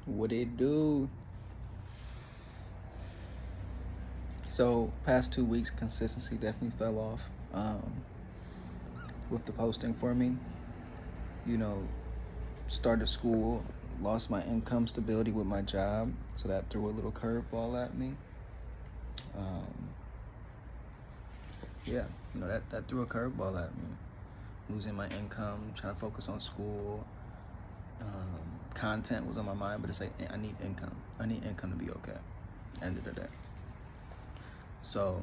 What it do? So past 2 weeks, consistency definitely fell off. With the posting for me, you know, started school, lost my income stability with my job, so that threw a little curveball at me. Um, yeah, that threw a curveball at me. Losing my income, trying to focus on school. Content was on my mind, but it's like I need income. I need income to be okay. End of the day. So,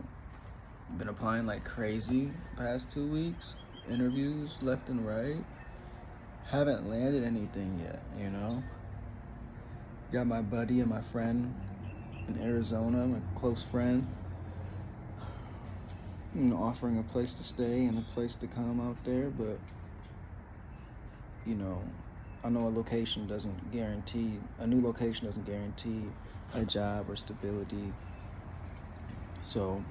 been applying like crazy past 2 weeks. Interviews left and right. Haven't landed anything yet. Got my buddy and my friend in Arizona, my close friend, offering a place to stay and a place to come out there, but you know, I know a new location doesn't guarantee a job or stability. So,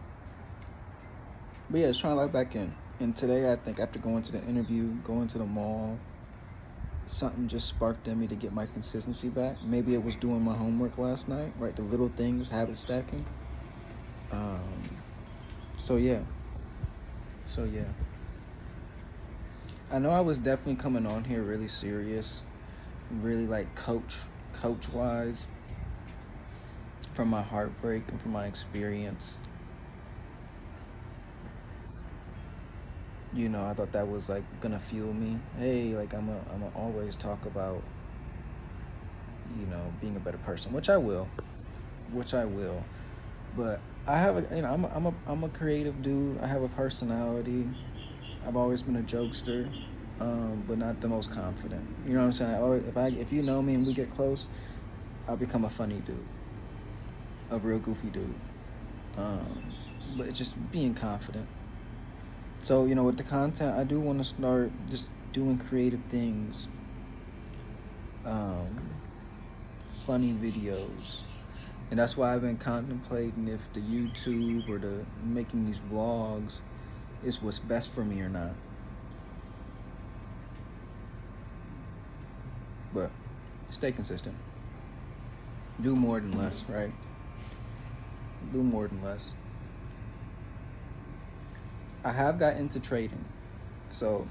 but yeah, it's trying to lock back in. And today, I think after going to the interview, going to the mall, something just sparked in me to get my consistency back. Maybe it was doing my homework last night, right? The little things, habit stacking. Um, so yeah. So yeah. I know I was definitely coming on here really serious, really like coach wise, from my heartbreak and from my experience. I thought that was like gonna fuel me. Hey, like I'm a always talk about, being a better person, which I will. But I have I'm a creative dude. I have a personality. I've always been a jokester, but not the most confident. You know what I'm saying? If you know me and we get close, I'll become a funny dude, a real goofy dude. Um, but it's just being confident. So with the content, I do want to start just doing creative things, um, funny videos, and that's why I've been contemplating if the YouTube or the making these vlogs is what's best for me or not. But stay consistent. Do more than less, right? Do more than less. I have got into trading. So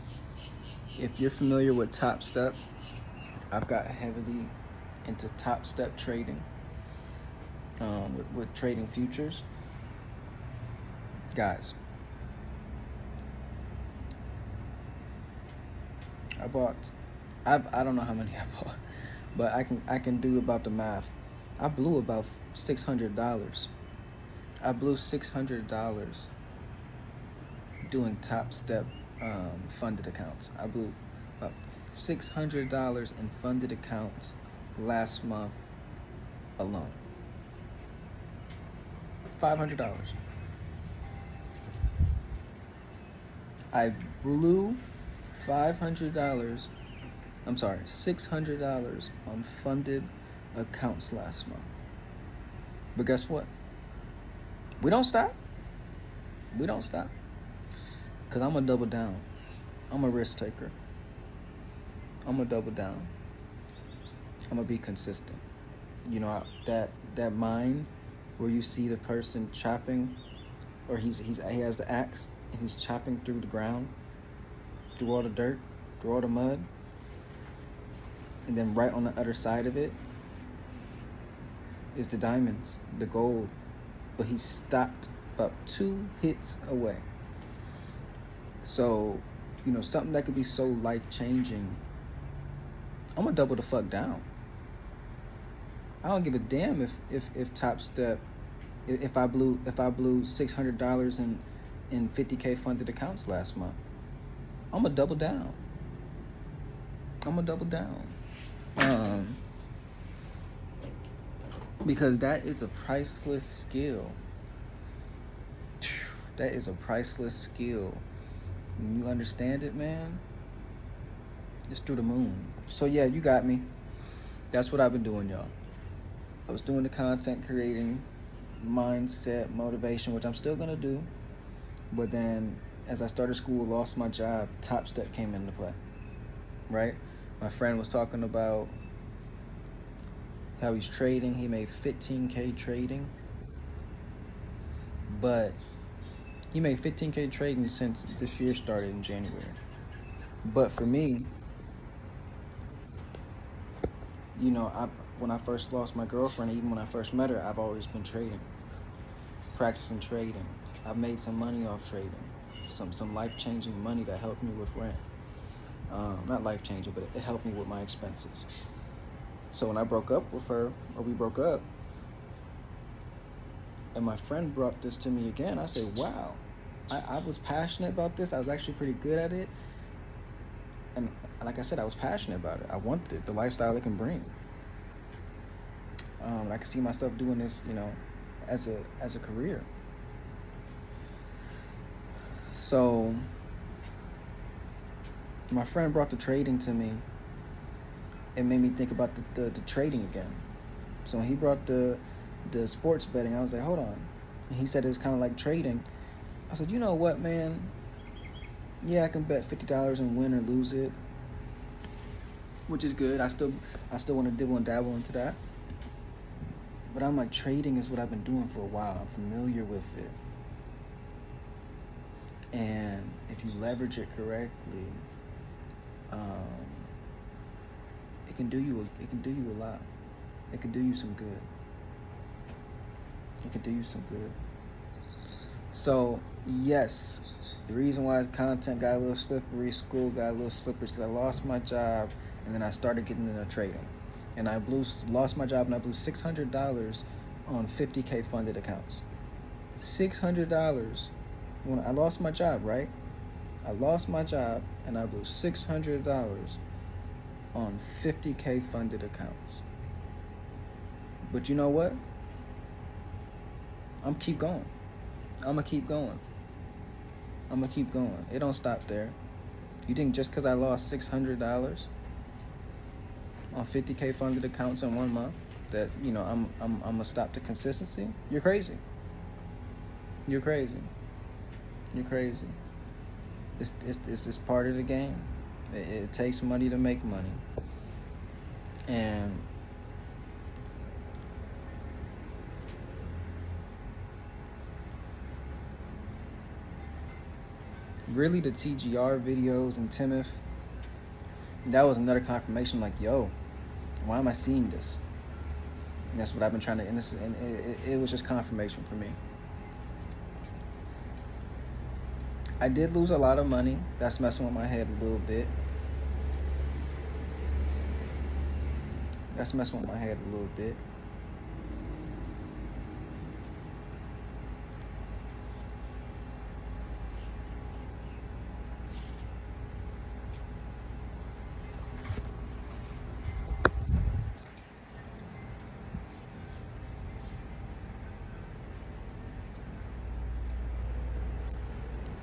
if you're familiar with Top Step, I've got heavily into Top Step trading, with trading futures. Guys, I bought, I don't know how many I bought, but I can do about the math. I blew about $600. I blew $600 doing Top Step, funded accounts. I blew about $600 in funded accounts last month alone. $500. I blew $500. I'm sorry, $600 on funded accounts last month. But guess what? We don't stop. We don't stop. Cause I'm a double down. I'm a risk taker. I'm a double down. I'm gonna be consistent. That mind where you see the person chopping, or he has the axe and he's chopping through the ground, through all the dirt, through all the mud, and then right on the other side of it is the diamonds, the gold. But he stopped about 2 hits away. So, something that could be so life changing, I'm gonna double the fuck down. I don't give a damn if Top Step, if I blew $600 in 50K funded accounts last month. I'm gonna double down. Um, because that is a priceless skill. That is a priceless skill. When you understand it, man, it's through the moon. So yeah, you got me. That's what I've been doing, y'all. I was doing the content creating, mindset, motivation, which I'm still gonna do. But then as I started school, lost my job, Top Step came into play. Right? My friend was talking about how he's trading. He made 15K trading, but he made 15K trading since this year started in January. But for me, when I first lost my girlfriend, even when I first met her, I've always been trading, practicing trading. I've made some money off trading, some life-changing money that helped me with rent. Not life-changing, but it helped me with my expenses. So when I broke up with her, or we broke up, and my friend brought this to me again, I said, wow, I was passionate about this. I was actually pretty good at it. And like I said, I was passionate about it. I wanted the lifestyle it can bring. I could see myself doing this, as a career. So my friend brought the trading to me. It made me think about the trading again. So when he brought the sports betting, I was like, hold on. And he said it was kind of like trading. I said, you know what, man? Yeah, I can bet $50 and win or lose it, which is good. I still want to dibble and dabble into that. But I'm like, trading is what I've been doing for a while. I'm familiar with it. And if you leverage it correctly, it can do you a lot. It can do you some good. It can do you some good. So yes, the reason why content got a little slippery, school got a little slippery, is because I lost my job, and then I started getting into trading, and I lost my job, and I blew $600 on 50K funded accounts. $600 when I lost my job, right? I lost my job, and I blew $600 on 50K funded accounts. But you know what? I'm keep going. I'm gonna keep going. It don't stop there. You think just because I lost $600 on 50K funded accounts in 1 month that I'm gonna stop the consistency? You're crazy. It's part of the game. It takes money to make money, and really the TGR videos and Timoth, that was another confirmation, like, yo, why am I seeing this? And that's what I've been trying to, and it was just confirmation for me. I did lose a lot of money. That's messing with my head a little bit.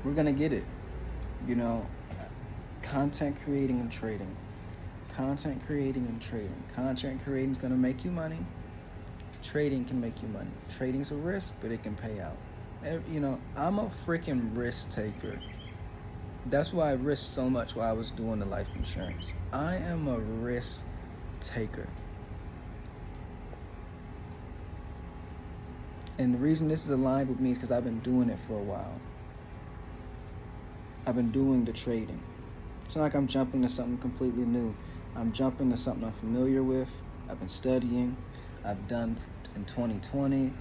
We're gonna get it. Content creating and trading. Content creating is gonna make you money. Trading can make you money. Trading's a risk, but it can pay out. I'm a freaking risk taker. That's why I risked so much while I was doing the life insurance. I am a risk taker. And the reason this is aligned with me is because I've been doing it for a while. I've been doing the trading. It's not like I'm jumping to something completely new. I'm jumping to something I'm familiar with. I've been studying. I've done in 2020.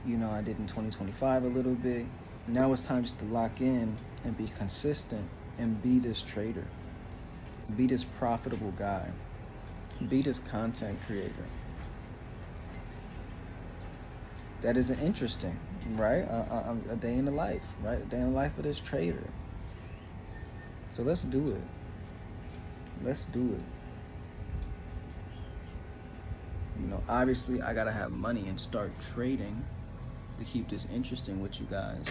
I did in 2025 a little bit. Now it's time just to lock in and be consistent and be this trader. Be this profitable guy. Be this content creator. That isn't interesting, right? A day in the life, right? A day in the life of this trader. So let's do it. Obviously I gotta have money and start trading to keep this interesting with you guys.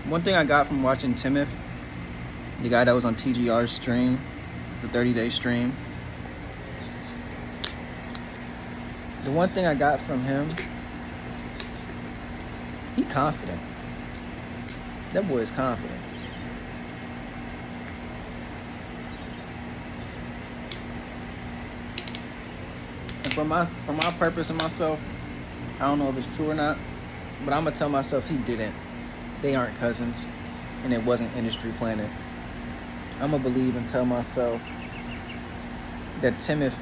One thing I got from watching Timoth, the guy that was on TGR's stream, the 30-day stream, the one thing I got from him, he confident. That boy is confident. And for my purpose and myself, I don't know if it's true or not, but I'm gonna tell myself he didn't. They aren't cousins, and it wasn't industry planning. I'm gonna believe and tell myself that Timoth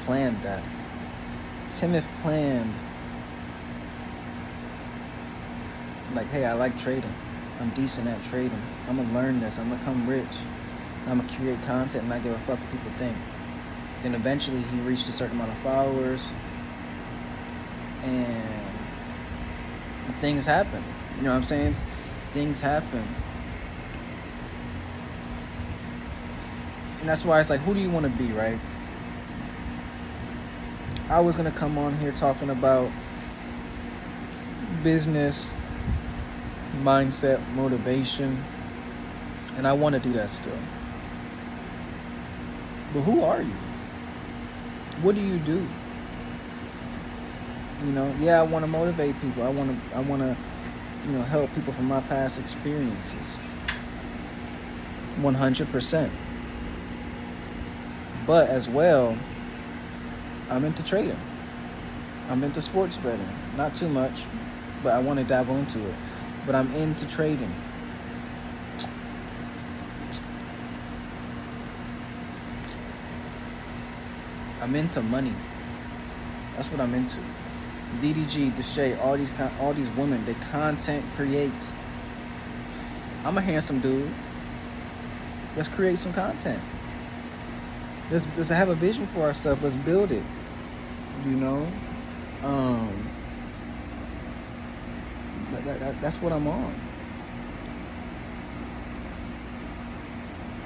planned that. Timoth planned, like, hey, I like trading. I'm decent at trading. I'm gonna learn this. I'm gonna become rich. I'm gonna create content and not give a fuck what people think. Then eventually he reached a certain amount of followers, and things happen. You know what I'm saying? Things happen. And that's why it's like, who do you want to be, right? I was going to come on here talking about business, mindset, motivation, and I want to do that still. But who are you? What do you do? You know, yeah, I want to motivate people. I want to, help people from my past experiences. 100%. But as well, I'm into trading. I'm into sports betting. Not too much, but I want to dabble into it. But I'm into trading. I'm into money. That's what I'm into. DDG, Deshae, all these women, they content create. I'm a handsome dude. Let's create some content. Let's have a vision for ourselves. Let's build it. You know, that's what I'm on.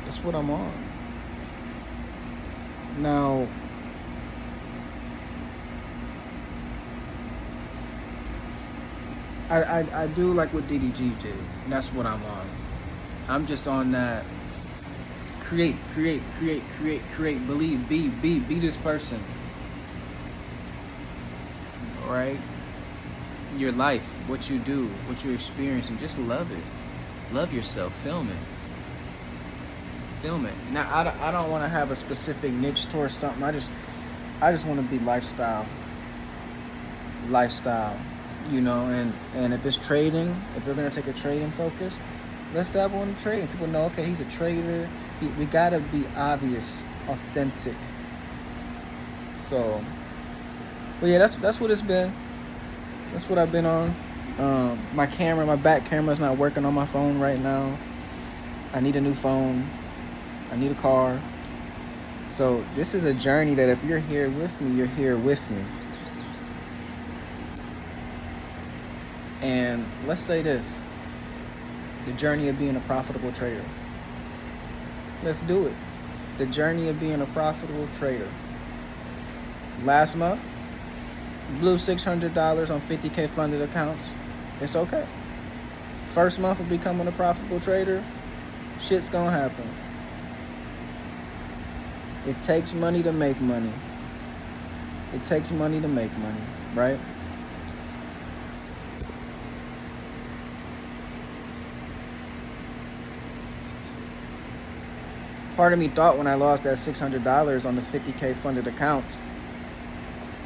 That's what I'm on. Now, I do like what DDG did, and that's what I'm on. I'm just on that. Create, believe, be this person. Right? Your life, what you do, what you experience, and just love it. Love yourself. Film it. Now, I don't want to have a specific niche towards something. I just want to be lifestyle, you know, and if it's trading, if we're going to take a trading focus, let's dabble in trading. People know, okay, he's a trader. We got to be obvious, authentic. So, but yeah, that's what it's been. That's what I've been on. My back camera's not working on my phone right now. I need a new phone. I need a car. So this is a journey that if you're here with me, you're here with me. And let's say this, the journey of being a profitable trader. Let's do it. The journey of being a profitable trader. Last month, blew $600 on 50K funded accounts. It's okay. First month of becoming a profitable trader, shit's gonna happen. It takes money to make money. It takes money to make money, right? Part of me thought when I lost that $600 on the 50K funded accounts,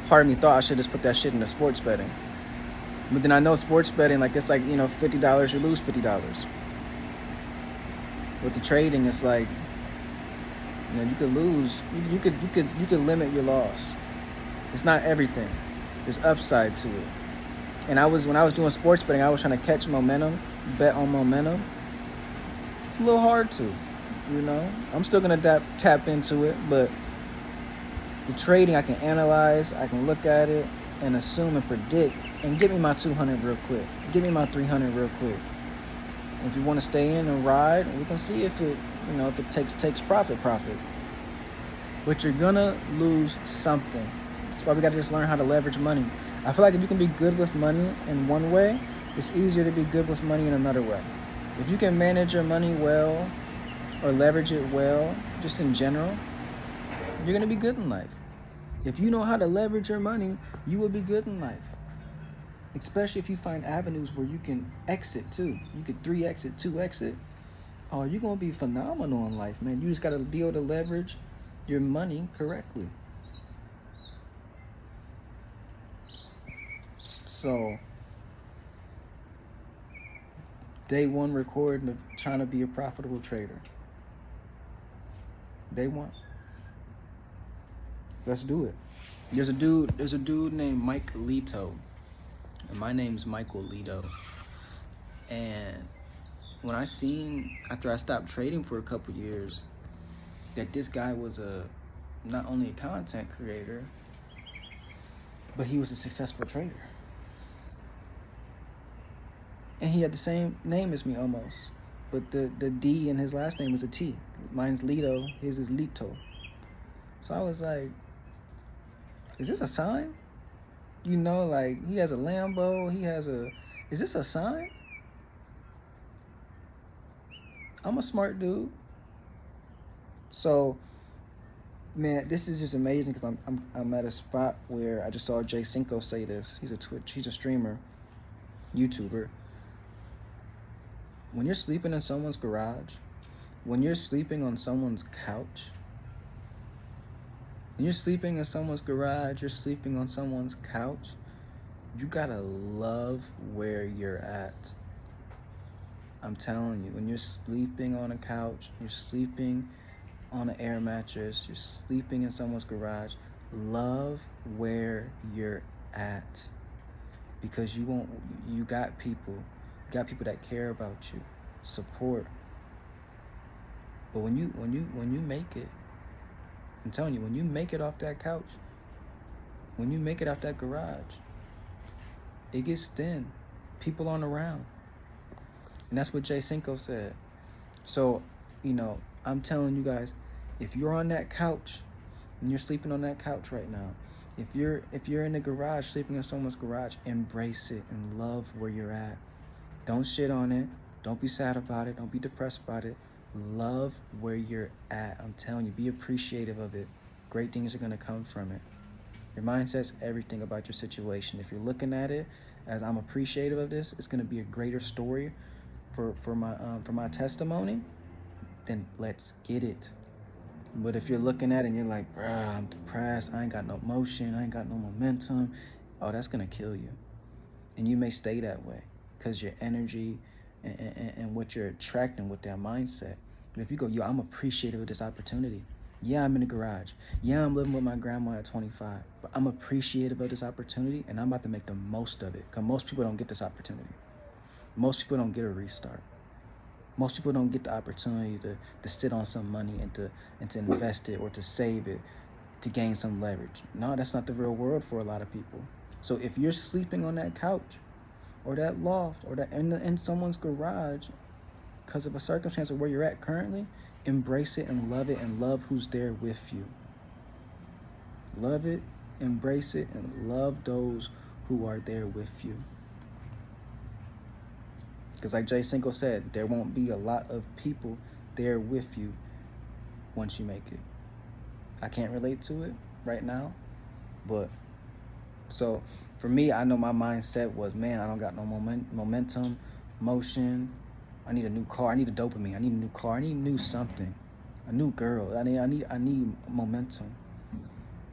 part of me thought I should just put that shit into sports betting. But then I know sports betting, like it's like, $50, you lose $50. With the trading, it's like, you could lose, you could limit your loss. It's not everything. There's upside to it. And when I was doing sports betting, I was trying to catch momentum, bet on momentum. It's a little hard to, I'm still gonna tap into it, but the trading, I can analyze, I can look at it and assume and predict, and give me my 200 real quick. Give me my 300 real quick. And if you want to stay in and ride, we can see if it, if it takes profit. But you're gonna lose something. That's why we gotta just learn how to leverage money. I feel like if you can be good with money in one way, it's easier to be good with money in another way. If you can manage your money well or leverage it well, just in general, you're gonna be good in life. If you know how to leverage your money, you will be good in life. Especially if you find avenues where you can exit too. You could 3 exit, 2 exit. Oh, you're gonna be phenomenal in life, man. You just gotta be able to leverage your money correctly. So, day one recording of trying to be a profitable trader. Day one. Let's do it. There's a dude named Mike Leto. And my name's Michael Leto. And when I seen, after I stopped trading for a couple years, that this guy was not only a content creator, but he was a successful trader. And he had the same name as me almost, but the D in his last name was a T. Mine's Leto, his is Leto. So I was like, is this a sign? You know, like, he has a Lambo, is this a sign? I'm a smart dude. So, man, this is just amazing because I'm at a spot where I just saw Jay Cinco say this. He's a streamer, YouTuber. When you're sleeping in someone's garage, when you're sleeping on someone's couch, when you're sleeping in someone's garage, you're sleeping on someone's couch, you gotta love where you're at. I'm telling you, when you're sleeping on a couch, you're sleeping on an air mattress, you're sleeping in someone's garage, love where you're at. Because you got people that care about you, support. But when you make it, I'm telling you, when you make it off that couch, when you make it off that garage, it gets thin. People aren't around. And that's what Jay Cinco said. So, I'm telling you guys, if you're on that couch and you're sleeping on that couch right now, if you're in the garage, sleeping in someone's garage, embrace it and love where you're at. Don't shit on it. Don't be sad about it. Don't be depressed about it. Love where you're at. I'm telling you, be appreciative of it. Great things are going to come from it. Your mindset's everything about your situation. If you're looking at it as I'm appreciative of this, it's going to be a greater story for my testimony. Then let's get it. But if you're looking at it and you're like, bruh, I'm depressed, I ain't got no motion, I ain't got no momentum, oh, that's gonna kill you. And you may stay that way because your energy and what you're attracting with that mindset. But if you go, yo, I'm appreciative of this opportunity. Yeah, I'm in the garage. Yeah, I'm living with my grandma at 25. But I'm appreciative of this opportunity and I'm about to make the most of it. Because most people don't get this opportunity. Most people don't get a restart. Most people don't get the opportunity to sit on some money and to invest it or to save it to gain some leverage. No, that's not the real world for a lot of people. So if you're sleeping on that couch or that loft or that in someone's garage because of a circumstance of where you're at currently, embrace it and love who's there with you. Love it, embrace it, and love those who are there with you. Because like Jay Cinco said, there won't be a lot of people there with you once you make it. I can't relate to it right now, but so for me, I know my mindset was, man, I don't got no momentum, motion. I need a new car. I need a dopamine. I need a new car. I need new something, a new girl. I need momentum.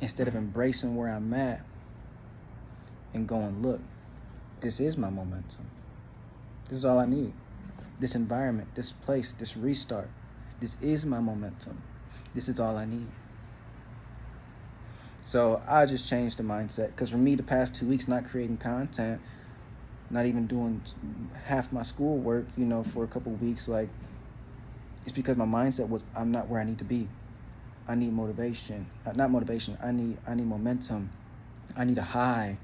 Instead of embracing where I'm at and going, look, this is my momentum. This is all I need. This environment, this place, this restart. This is my momentum. This is all I need. So I just changed the mindset because for me, the past 2 weeks, not creating content, not even doing half my schoolwork, for a couple of weeks, like, it's because my mindset was, I'm not where I need to be. I need motivation. Not motivation. I need momentum. I need a high.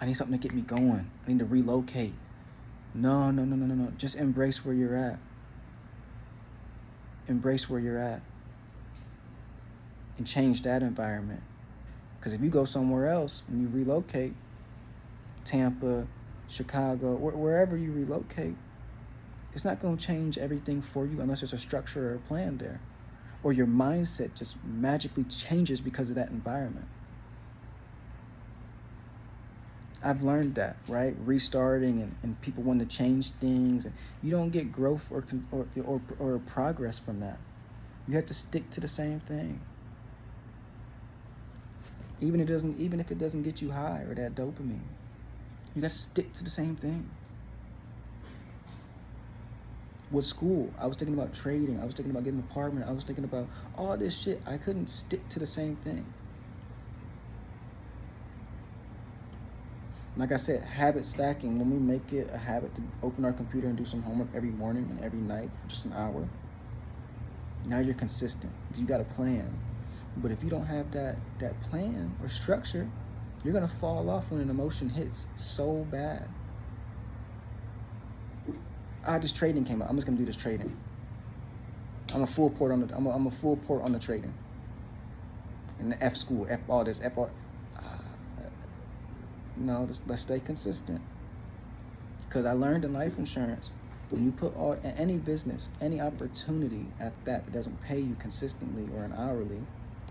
I need something to get me going. I need to relocate. No. Just embrace where you're at. Embrace where you're at. And change that environment. Because if you go somewhere else and you relocate, Tampa, Chicago, wherever you relocate, it's not going to change everything for you unless there's a structure or a plan there. Or your mindset just magically changes because of that environment. I've learned that, right? Restarting and people want to change things, and you don't get growth or progress from that. You have to stick to the same thing. Even if it doesn't get you high or that dopamine, you got to stick to the same thing. With school, I was thinking about trading. I was thinking about getting an apartment. I was thinking about all this shit. I couldn't stick to the same thing. Like I said, habit stacking, when we make it a habit to open our computer and do some homework every morning and every night for just an hour, now you're consistent. You got a plan. But if you don't have that plan or structure, you're going to fall off when an emotion hits so bad. This trading came up. I'm just going to do this trading. I'm a full port on the trading. And the F school, F all this, F all. No, let's stay consistent. Because I learned in life insurance, when you put any business, any opportunity at that doesn't pay you consistently or an hourly,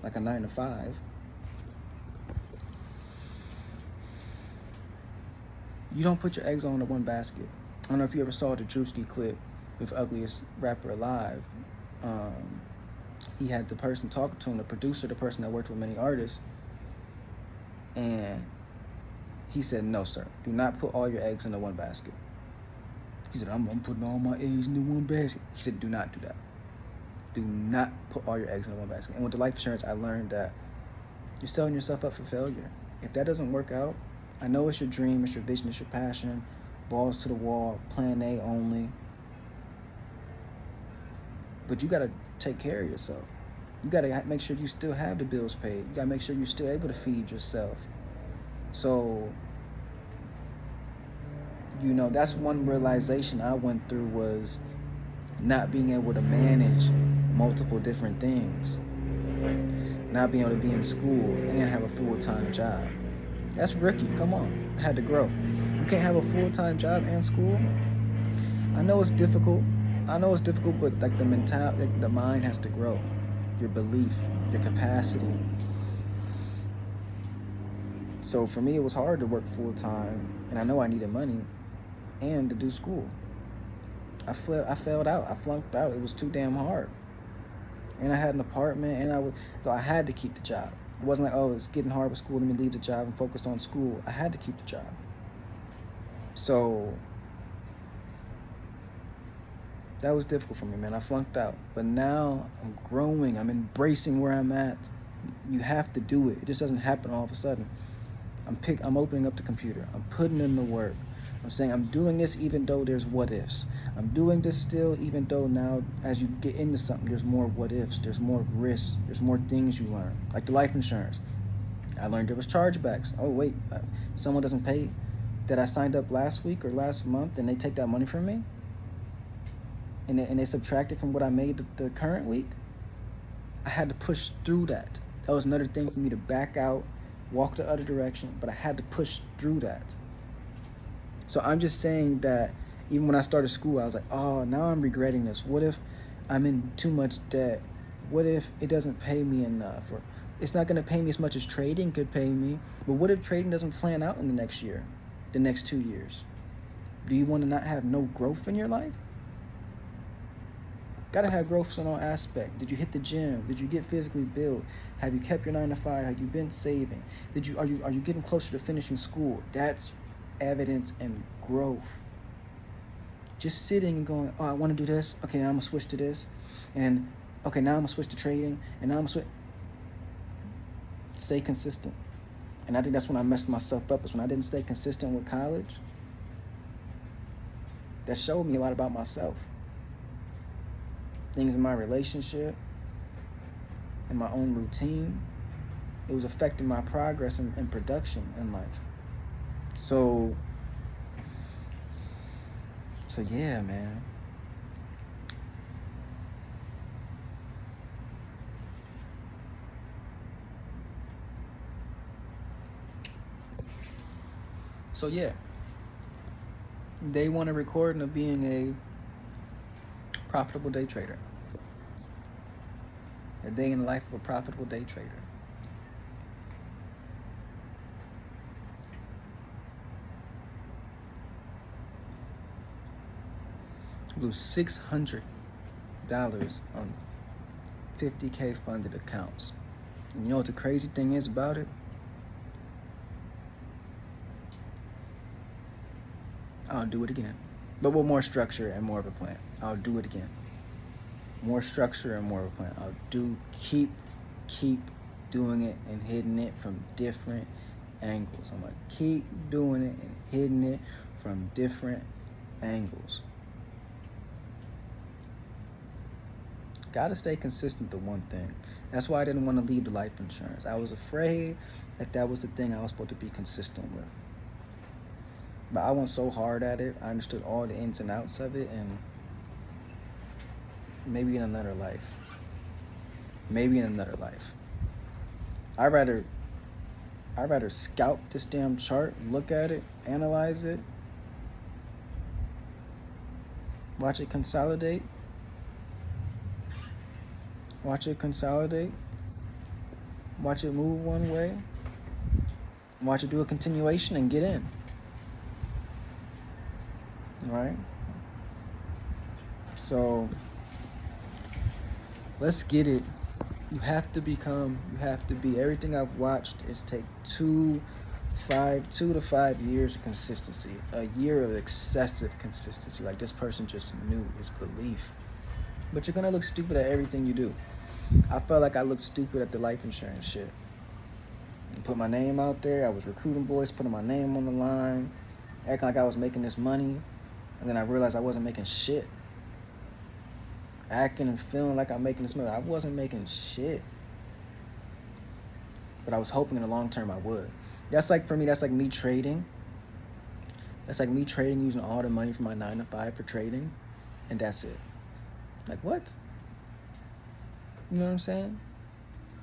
like a 9 to 5, you don't put your eggs all in one basket. I don't know if you ever saw the Drewski clip with Ugliest Rapper Alive. He had the person talking to him, the producer, the person that worked with many artists, and he said, "No, sir, do not put all your eggs into one basket." He said, I'm putting all my eggs into one basket. He said, do not do that. Do not put all your eggs into one basket. And with the life insurance, I learned that you're selling yourself up for failure. If that doesn't work out, I know it's your dream, it's your vision, it's your passion, balls to the wall, plan A only. But you got to take care of yourself. You got to make sure you still have the bills paid. You got to make sure you're still able to feed yourself. So, that's one realization I went through, was not being able to manage multiple different things. Not being able to be in school and have a full-time job. That's rookie. Come on. I had to grow. You can't have a full-time job and school. I know it's difficult, but like the mind has to grow. Your belief, your capacity. So for me, it was hard to work full-time, and I know I needed money and to do school. I failed out. I flunked out. It was too damn hard. And I had an apartment, and so I had to keep the job. It wasn't like, it's getting hard with school, let me leave the job and focus on school. I had to keep the job. So that was difficult for me, man. I flunked out. But now I'm growing. I'm embracing where I'm at. You have to do it. It just doesn't happen all of a sudden. I'm opening up the computer. I'm putting in the work. I'm saying I'm doing this even though there's what ifs. I'm doing this still even though now as you get into something, there's more what ifs. There's more risks. There's more things you learn. Like the life insurance. I learned there was chargebacks. Oh, wait. Someone doesn't pay that I signed up last week or last month, and they take that money from me? And they subtract it from what I made the current week? I had to push through that. That was another thing for me to back out, walk the other direction, but I had to push through that. So I'm just saying that even when I started school, I was like, now I'm regretting this. What if I'm in too much debt? What if it doesn't pay me enough? Or it's not going to pay me as much as trading could pay me. But what if trading doesn't plan out in the next year, the next 2 years? Do you want to not have no growth in your life? Gotta have growth in all aspects. Did you hit the gym? Did you get physically built? Have you kept your 9 to 5? Have you been saving? Are you getting closer to finishing school? That's evidence and growth. Just sitting and going, I want to do this. Okay, now I'm gonna switch to this, and okay, now I'm gonna switch to trading, and now I'm gonna switch. Stay consistent. And I think that's when I messed myself up. Is when I didn't stay consistent with college. That showed me a lot about myself. Things in my relationship, in my own routine, it was affecting my progress and production in life. So yeah, man. So yeah, day one of recording of being a profitable day trader. A day in the life of a profitable day trader. blew $600 on 50K funded accounts. And you know what the crazy thing is about it? I'll do it again, but with more structure and more of a plan. I'll do it again. More structure and more of a plan. I'll keep doing it and hitting it from different angles. I'm gonna keep doing it and hitting it from different angles. Gotta stay consistent to one thing. That's why I didn't want to leave the life insurance. I was afraid that was the thing I was supposed to be consistent with. But I went so hard at it, I understood all the ins and outs of it, and maybe in another life. I'd rather scout this damn chart, look at it, analyze it, watch it consolidate, watch it move one way, watch it do a continuation and get in. Right? So let's get it. You have to be, everything I've watched is take 2 to 5 years of consistency, a year of excessive consistency. Like this person just knew his belief. But you're gonna look stupid at everything you do. I felt like I looked stupid at the life insurance shit. I put my name out there, I was recruiting boys, putting my name on the line, acting like I was making this money, and then I realized I wasn't making shit. Acting and feeling like I'm making this money. I wasn't making shit. But I was hoping in the long term I would. That's like, for me, that's like me trading. That's like me trading using all the money from my 9 to 5 for trading. And that's it. Like, what? You know what I'm saying?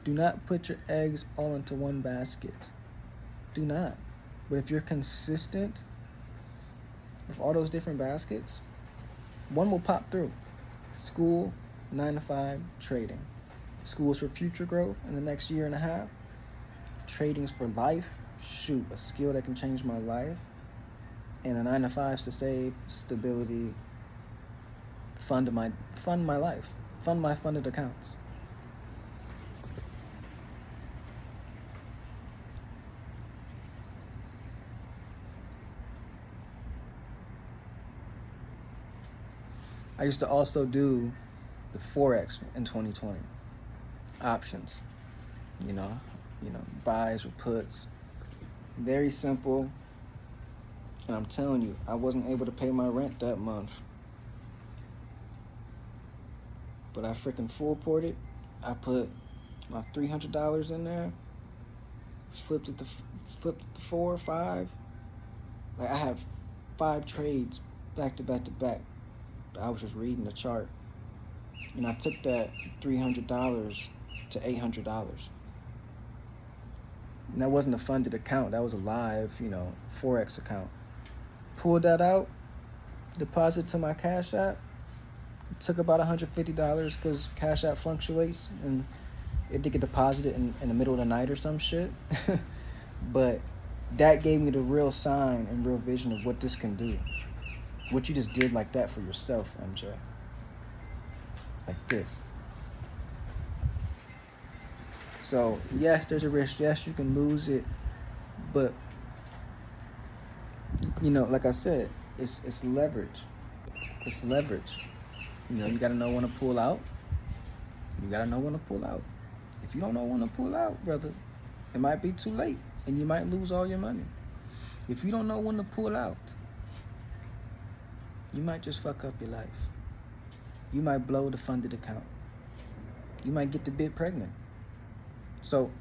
Do not put your eggs all into one basket. Do not. But if you're consistent with all those different baskets, one will pop through. School, 9 to 5, trading. School is for future growth in the next year and a half. Trading's for life. Shoot, a skill that can change my life. And a 9 to 5's to save, stability, fund my life, fund my funded accounts. I used to also do the Forex in 2020. Options, you know, buys or puts. Very simple. And I'm telling you, I wasn't able to pay my rent that month. But I freaking full ported. I put my $300 in there, flipped it to 4 or 5. Like I had 5 trades back to back to back. I was just reading the chart, and I took that $300 to $800. And that wasn't a funded account. That was a live, Forex account. Pulled that out, deposit to my Cash App. It took about $150 because Cash App fluctuates, and it did get deposited in the middle of the night or some shit. But that gave me the real sign and real vision of what this can do. What you just did like that for yourself, MJ. Like this. So, yes, there's a risk. Yes, you can lose it. But, like I said, it's leverage. It's leverage. You got to know when to pull out. You got to know when to pull out. If you don't know when to pull out, brother, it might be too late, and you might lose all your money. If you don't know when to pull out, you might just fuck up your life. You might blow the funded account. You might get the bitch pregnant. So,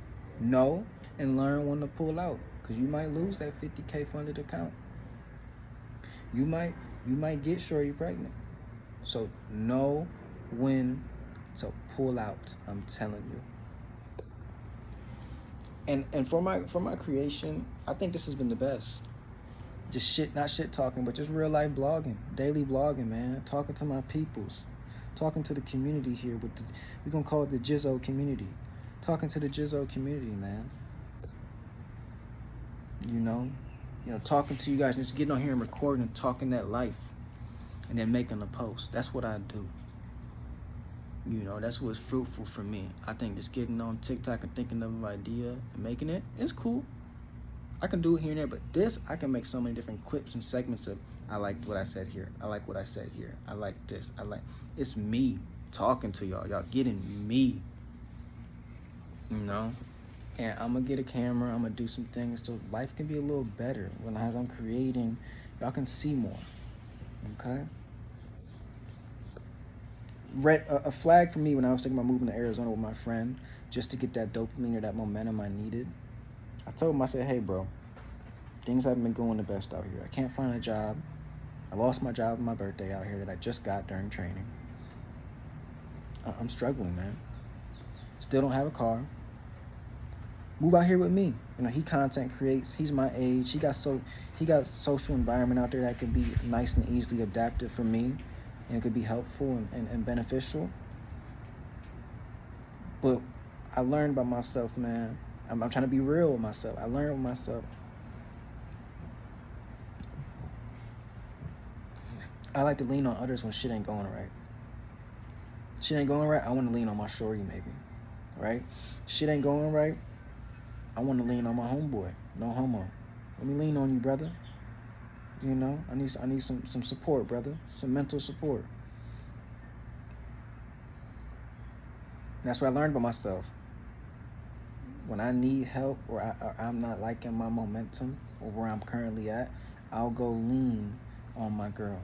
know and learn when to pull out, because you might lose that 50K funded account. You might get shorty pregnant. So, know when to pull out. I'm telling you. And for my creation, I think this has been the best. Just not shit talking, but just real life blogging, daily blogging, man. Talking to my peoples, talking to the community here. We're gonna call it the Jizzo community. Talking to the Jizzo community, man. Talking to you guys, just getting on here and recording and talking that life. and then making a post. That's what I do. You know, that's what's fruitful for me. I think just getting on TikTok and thinking of an idea and making it, it's cool. I can do it here and there, but this, I can make so many different clips and segments of, I like what I said here. I like what I said here. I like this. It's me talking to y'all. Y'all getting me, you know? And I'm going to get a camera. I'm going to do some things so life can be a little better. As I'm creating, y'all can see more, okay? A flag for me when I was thinking about moving to Arizona with my friend, just to get that dopamine or that momentum I needed. I told him, I said, hey, bro, things haven't been going the best out here. I can't find a job. I lost my job on my birthday out here that I just got during training. I'm struggling, man. Still don't have a car. Move out here with me. You know, he content creates. He's my age. He got social environment out there that can be nice and easily adapted for me, and could be helpful and beneficial. But I learned by myself, man. I'm trying to be real with myself. I learned with myself. I like to lean on others when shit ain't going right. Shit ain't going right, I want to lean on my shorty maybe, right? Shit ain't going right, I want to lean on my homeboy. No homo. Let me lean on you, brother. You know, I need some support, brother. Some mental support. That's what I learned about myself. When I need help or I'm not liking my momentum or where I'm currently at, I'll go lean on my girl.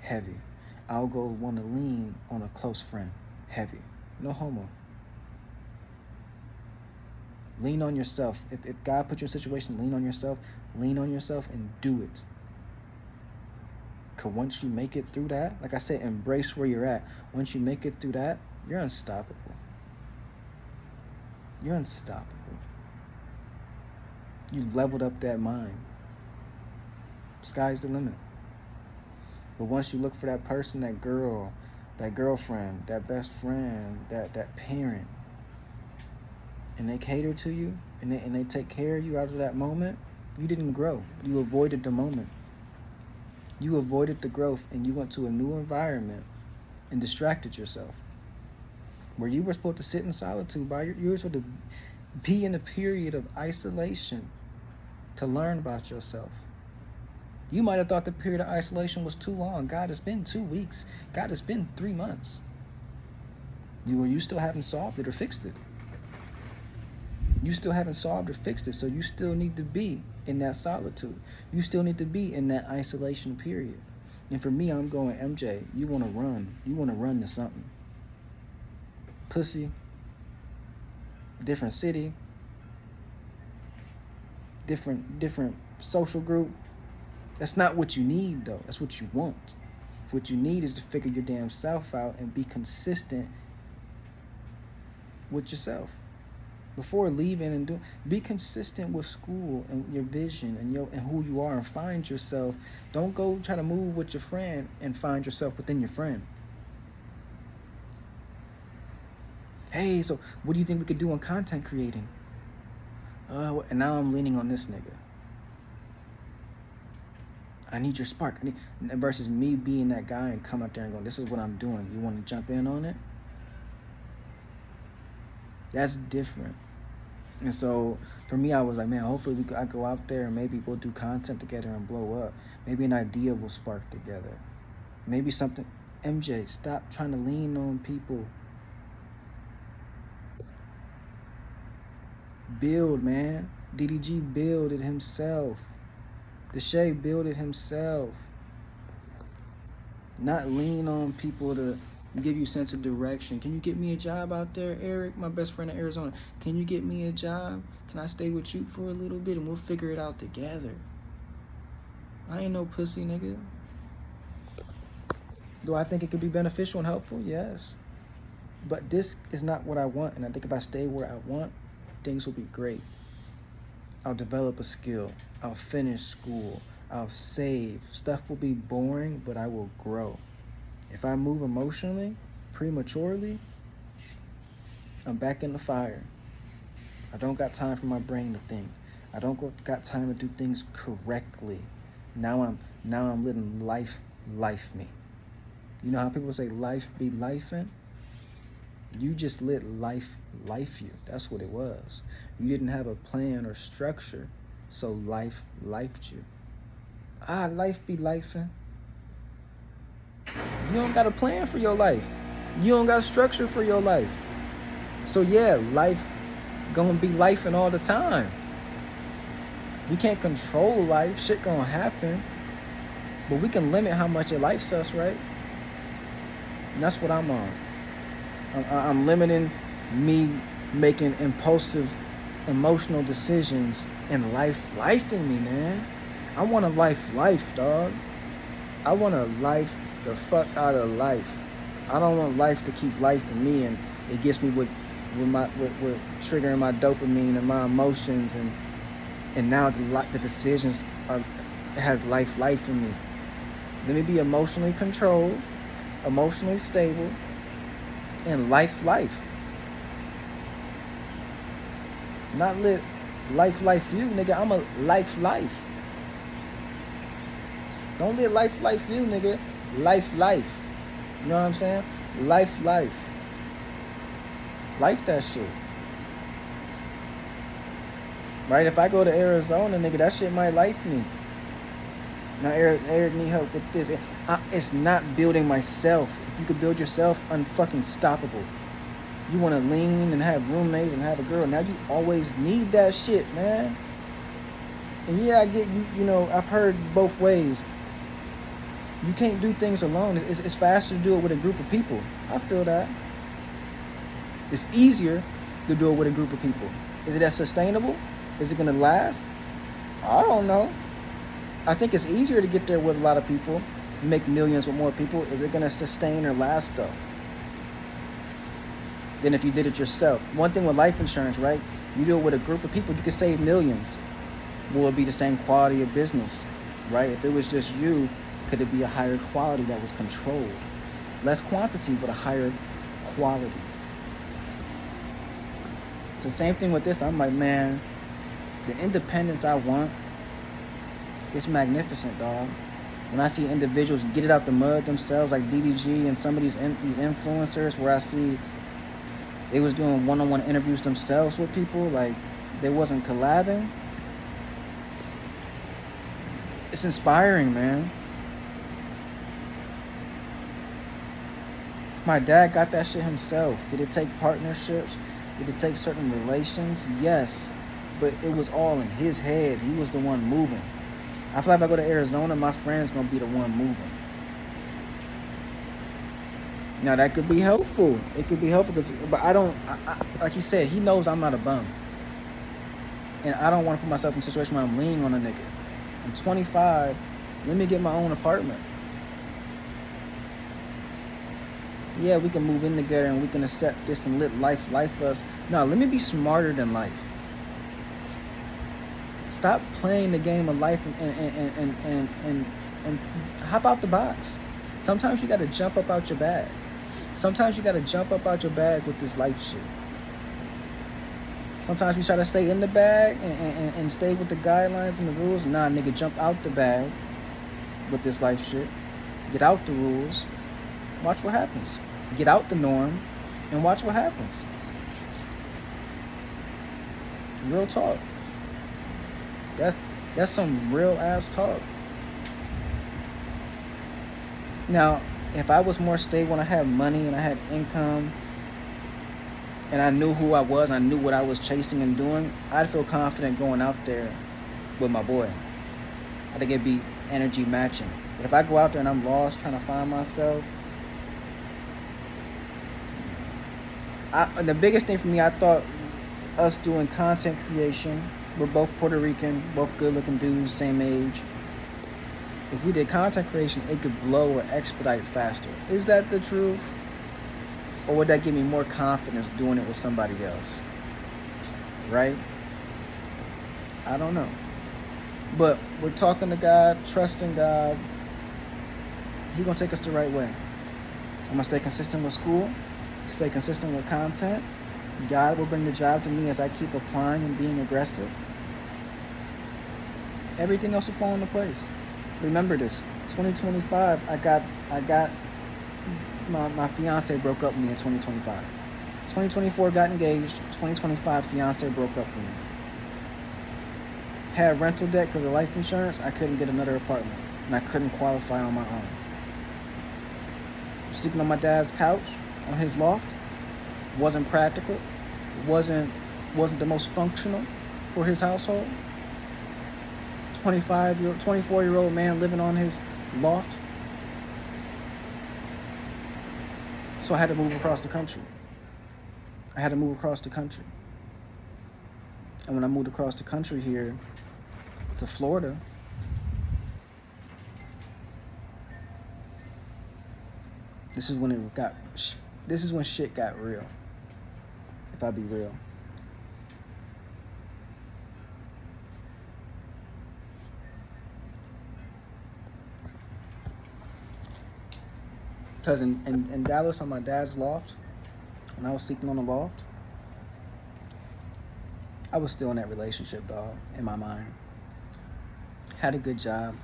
Heavy. I'll go want to lean on a close friend. Heavy. No homo. Lean on yourself. If God put you in a situation, lean on yourself and do it. Because once you make it through that, like I said, embrace where you're at. Once you make it through that, you're unstoppable. You're unstoppable. You've leveled up that mind. Sky's the limit. But once you look for that person, that girl, that girlfriend, that best friend, that parent, and they cater to you, and they take care of you out of that moment, you didn't grow. You avoided the moment. You avoided the growth, and you went to a new environment and distracted yourself. Where you were supposed to sit in solitude, you were supposed to be in a period of isolation to learn about yourself. You might have thought the period of isolation was too long. God, it's been 2 weeks. God, it's been 3 months. You still haven't solved it or fixed it. You still haven't solved or fixed it, so you still need to be in that solitude. You still need to be in that isolation period. And for me, I'm going, MJ, you want to run. You want to run to something. Pussy, different city, different social group. That's not what you need, though. That's what you want. What you need is to figure your damn self out and be consistent with yourself. Before leaving and be consistent with school and your vision and who you are, and find yourself. Don't go try to move with your friend and find yourself within your friend. Hey, so what do you think we could do on content creating? And now I'm leaning on this nigga. I need your spark. Versus me being that guy and come out there and go, this is what I'm doing. You want to jump in on it? That's different. And so for me, I was like, man, hopefully I go out there and maybe we'll do content together and blow up. Maybe an idea will spark together. Maybe something. MJ, stop trying to lean on people. Build, man. DDG build it himself. Deshae build it himself. Not lean on people to give you a sense of direction. Can you get me a job out there, Eric, my best friend in Arizona? Can you get me a job? Can I stay with you for a little bit and we'll figure it out together? I ain't no pussy, nigga. Do I think it could be beneficial and helpful? Yes. But this is not what I want, and I think if I stay where I want, things will be great. I'll develop a skill. I'll finish school. I'll save. Stuff will be boring, but I will grow. If I move emotionally, prematurely, I'm back in the fire. I don't got time for my brain to think. I don't got time to do things correctly. Now I'm letting life me. You know how people say life be lifing? You just let life you. That's what it was. You didn't have a plan or structure, so life lifed you. Life be lifing. You don't got a plan for your life. You don't got structure for your life. So yeah, life gonna be lifing all the time. We can't control life. Shit gonna happen. But we can limit how much it lifes us, right? And that's what I'm on. I'm limiting me making impulsive, emotional decisions and life in me, man. I want a life, dog. I want to life the fuck out of life. I don't want life to keep life in me, and it gets me with triggering my dopamine and my emotions, and now the decisions are it has life in me. Let me be emotionally controlled, emotionally stable, and life. Not let life you, nigga. I'm a life. Don't let life you, nigga. Life. You know what I'm saying? Life. Life that shit. Right? If I go to Arizona, nigga, that shit might life me. Now, Eric need help with this. It's not building myself. If you could build yourself, unfucking stoppable. You want to lean and have roommates and have a girl. Now you always need that shit, man. And yeah, I get you. You know, I've heard both ways. You can't do things alone. It's faster to do it with a group of people. I feel that. It's easier to do it with a group of people. Is it as sustainable? Is it going to last? I don't know. I think it's easier to get there with a lot of people, make millions with more people. Is it going to sustain or last, though? Than if you did it yourself. One thing with life insurance, right? You do it with a group of people, you can save millions. Will it be the same quality of business, right? If it was just you, could it be a higher quality that was controlled? Less quantity, but a higher quality. So same thing with this. I'm like, man, the independence I want, it's magnificent, dog. When I see individuals get it out the mud themselves, like DDG and some of these influencers, where I see they was doing one-on-one interviews themselves with people, like they wasn't collabing. It's inspiring, man. My dad got that shit himself. Did it take partnerships? Did it take certain relations? Yes. But it was all in his head. He was the one moving. I feel like if I go to Arizona, my friend's gonna be the one moving. Now that could be helpful. It could be helpful, but I don't. Like he said, he knows I'm not a bum, and I don't want to put myself in a situation where I'm leaning on a nigga. I'm 25. Let me get my own apartment. Yeah, we can move in together and we can accept this and let life us. No, let me be smarter than life. Stop playing the game of life and hop out the box. Sometimes you got to jump up out your bag. Sometimes you got to jump up out your bag with this life shit. Sometimes we try to stay in the bag and stay with the guidelines and the rules. Nah, nigga, jump out the bag with this life shit. Get out the rules. Watch what happens. Get out the norm and watch what happens. Real talk. That's some real ass talk. Now, if I was more stable and I had money and I had income and I knew who I was, I knew what I was chasing and doing, I'd feel confident going out there with my boy. I think it'd be energy matching. But if I go out there and I'm lost trying to find myself, the biggest thing for me, I thought us doing content creation, we're both Puerto Rican, both good looking dudes, same age. If we did content creation, it could blow or expedite faster. Is that the truth? Or would that give me more confidence doing it with somebody else? Right? I don't know. But we're talking to God, trusting God. He's going to take us the right way. I'm going to stay consistent with school, stay consistent with content. God will bring the job to me as I keep applying and being aggressive. Everything else will fall into place. Remember this, 2025, I got my fiance broke up with me in 2025. 2024 got engaged. 2025 fiance broke up with me. Had rental debt because of life insurance. I couldn't get another apartment, and I couldn't qualify on my own. Sleeping on my dad's couch on his loft wasn't practical. Wasn't the most functional for his household. 24-year-old man living on his loft. So I had to move across the country. And when I moved across the country here to Florida, this is when shit got real. If I be real. Because in Dallas on my dad's loft, when I was sleeping on the loft, I was still in that relationship, dog, in my mind. Had a good job,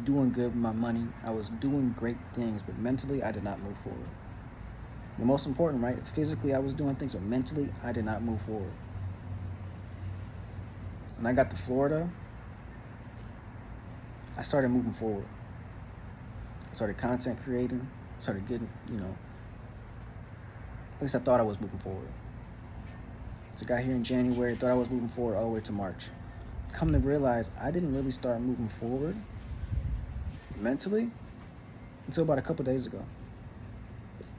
doing good with my money. I was doing great things, but mentally, I did not move forward. The most important, right? Physically, I was doing things, but mentally, I did not move forward. When I got to Florida, I started moving forward. I started content creating, started getting, at least I thought I was moving forward. So I got here in January, thought I was moving forward all the way to March. Come to realize I didn't really start moving forward mentally until about a couple days ago.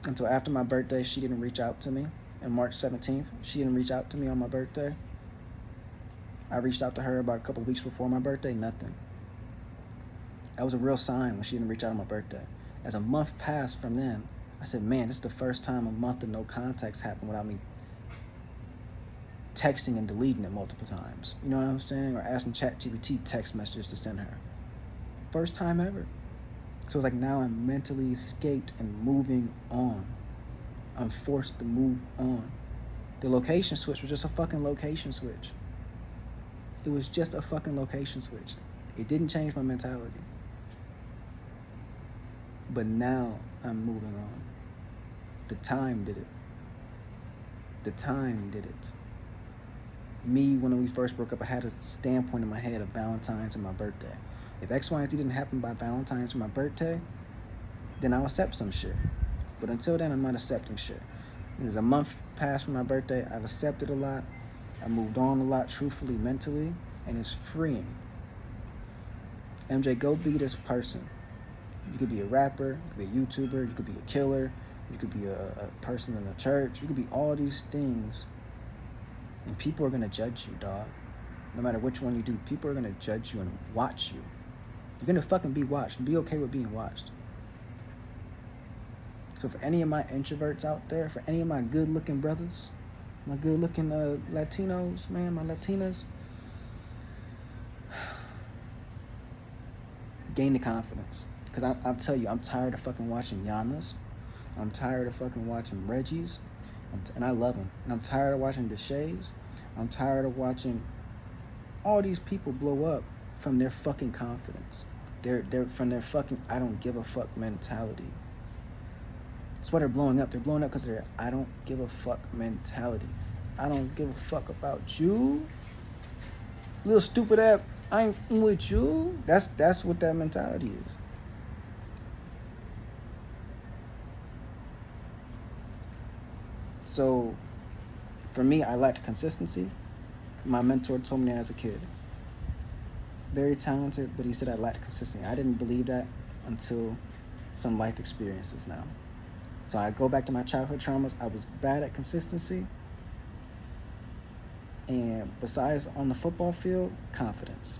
Until after my birthday, she didn't reach out to me. On March 17th, she didn't reach out to me on my birthday. I reached out to her about a couple of weeks before my birthday, nothing. That was a real sign when she didn't reach out on my birthday. As a month passed from then, I said, man, this is the first time a month of no contacts happened without me texting and deleting it multiple times. You know what I'm saying? Or asking ChatGPT text messages to send her. First time ever. So it's like now I'm mentally escaped and moving on. I'm forced to move on. The location switch was just a fucking location switch. It was just a fucking location switch. It didn't change my mentality. But now I'm moving on. The time did it. Me, when we first broke up, I had a standpoint in my head of Valentine's and my birthday. If X, Y, and Z didn't happen by Valentine's or my birthday, then I'll accept some shit. But until then, I'm not accepting shit. There's a month past from my birthday. I've accepted a lot. I moved on a lot, truthfully, mentally, and it's freeing. MJ, go be this person. You could be a rapper, you could be a YouTuber, you could be a killer, you could be a person in a church, you could be all these things. And people are gonna judge you, dog. No matter which one you do, people are gonna judge you and watch you. You're gonna fucking be watched. Be okay with being watched. So for any of my introverts out there, for any of my good-looking brothers, my good-looking Latinos, man, my Latinas, gain the confidence. Because I'll tell you, I'm tired of fucking watching Giannis. I'm tired of fucking watching Reggie's. And I love them. And I'm tired of watching Deshays. I'm tired of watching all these people blow up from their fucking confidence. They're from their fucking I don't give a fuck mentality. That's why they're blowing up. They're blowing up because of their I don't give a fuck mentality. I don't give a fuck about you. Little stupid ass, I ain't with you. That's what that mentality is. So, for me, I lacked consistency. My mentor told me that as a kid. Very talented, but he said I lacked consistency. I didn't believe that until some life experiences now. So I go back to my childhood traumas. I was bad at consistency. And besides on the football field, confidence.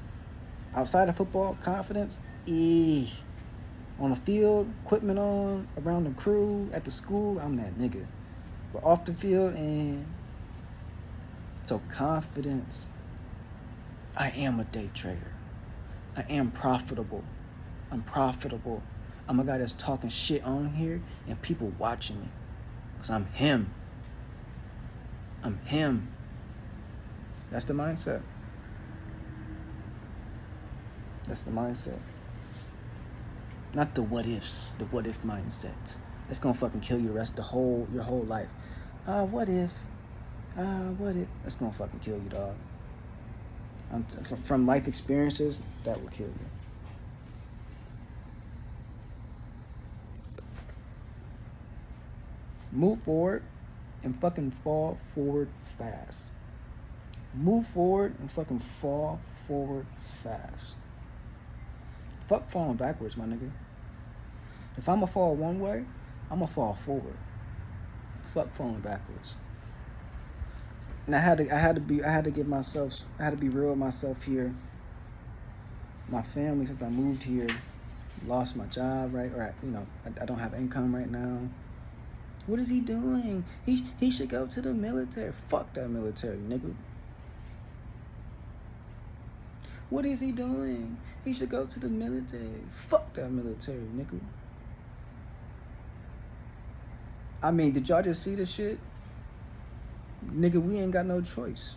Outside of football, confidence, on the field, equipment on, around the crew, at the school, I'm that nigga. But off the field, and so confidence. I am a day trader. I am profitable. I'm profitable. I'm a guy that's talking shit on here and people watching me. Because I'm him. That's the mindset. Not the what ifs, the what if mindset. It's gonna fucking kill you your whole life. What if? What if? That's gonna fucking kill you, dog. From life experiences, that will kill you. Move forward and fucking fall forward fast. Move forward and fucking fall forward fast. Fuck falling backwards, my nigga. If I'ma fall one way, I'ma fall forward. Fuck falling backwards. And I had to be real with myself here. My family, since I moved here, lost my job, right? Or I don't have income right now. What is he doing? He should go to the military. Fuck that military, nigga. What is he doing? He should go to the military. Fuck that military, nigga. I mean, did y'all just see this shit? Nigga, we ain't got no choice.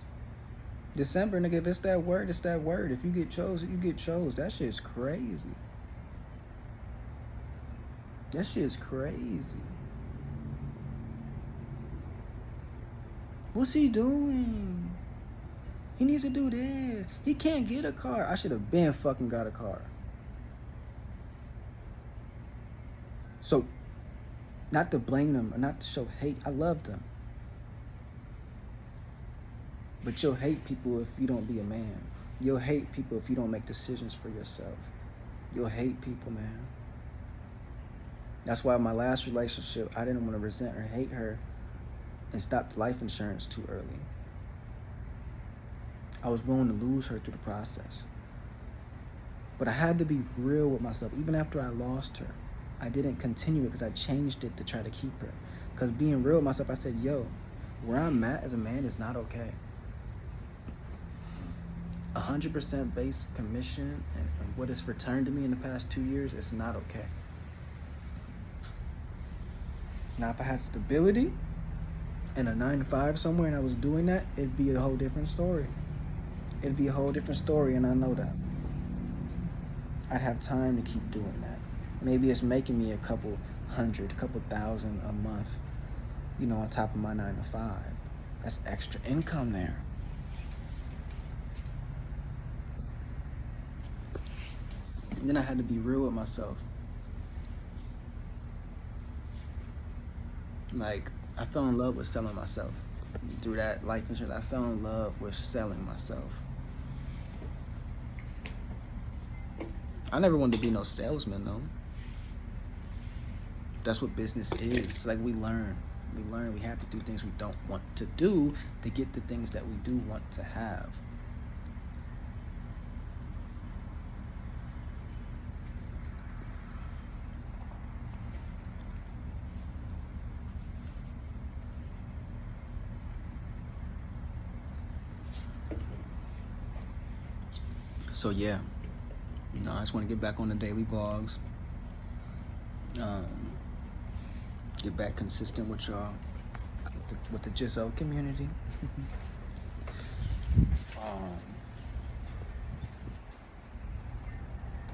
December, nigga, if it's that word, it's that word. If you get chose, you get chose. That shit's crazy. That shit's crazy. What's he doing? He needs to do this. He can't get a car. I should have been fucking got a car. So, not to blame them or not to show hate. I love them. But you'll hate people if you don't be a man. You'll hate people if you don't make decisions for yourself. You'll hate people, man. That's why my last relationship, I didn't want to resent or hate her and stop the life insurance too early. I was willing to lose her through the process. But I had to be real with myself. Even after I lost her, I didn't continue it because I changed it to try to keep her. Because being real with myself, I said, yo, where I'm at as a man is not okay. 100% base commission and what has returned to me in the past 2 years, it's not okay. Now, if I had stability and a 9-to-5 somewhere and I was doing that, it'd be a whole different story. It'd be a whole different story, and I know that. I'd have time to keep doing that. Maybe it's making me a couple thousand a month, on top of my 9-to-5. That's extra income there. And then I had to be real with myself. Like, I fell in love with selling myself. Through that life insurance, I fell in love with selling myself. I never wanted to be no salesman, though. That's what business is. It's like we learn. We have to do things we don't want to do to get the things that we do want to have. So yeah, I just want to get back on the daily vlogs. Get back consistent with y'all, with the Jisso community.